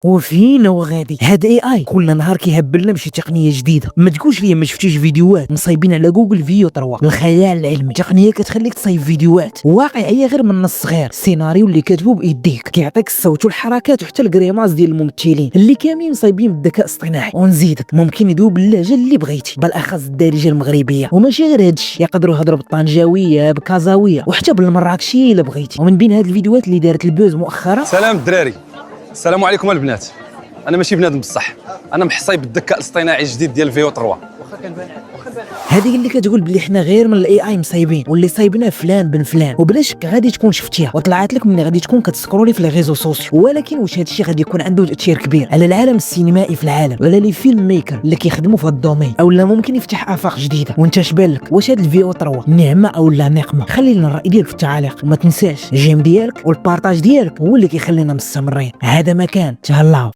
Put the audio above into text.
وفينا وغادي هاد اي كل نهار كيهبلنا بشي تقنيه جديده. ما تقولش لي ما شفتيش فيديوهات مصايبين على جوجل فيو 3 الخيال العلمي، تقنيه كتخليك تصايب فيديوهات واقعيه غير من نص صغير، سيناريو اللي كاتبو بايديك، كيعطيك الصوت والحركات وحتى الكريماز ديال الممثلين اللي كاملين مصايبين بالذكاء الاصطناعي. ونزيدك ممكن يدوب باللهجه اللي بغيتي، بالاخص الدارجه المغربيه، وماشي غير هادشي، يقدروا يهضروا بالطنجاويه بالكازاويه وحتى بالمراكشيه الا بغيتي. ومن بين هاد الفيديوهات اللي دارت البوز مؤخرا، سلام الدراري، السلام عليكم البنات. انا ماشي بنادم بصح، انا محصي بالذكاء الاصطناعي الجديد ديال فيو 3. هذه اللي كتقول بلي حنا غير من الاي مصايبين، واللي صايبنا فلان بن فلان، وبلا شك غادي تكون شفتيها وطلعت لك ملي غادي تكون كتسكرولي في لي ريزو سوسيو. ولكن واش هذا الشيء غادي يكون عنده تاثير كبير على العالم السينمائي في العالم، ولا لي فيلم ميكر اللي كيخدموا في هذا الدومين، او لا ممكن يفتح افاق جديده؟ وانت اش بالك؟ واش هذا الفيو 3 نعمه او لا نقمه؟ خلي لنا الراي ديالك في التعاليق، وما تنساش الجيم ديالك والبارطاج ديالك هو اللي كيخلينا مستمرين. هذا مكان تهلاو.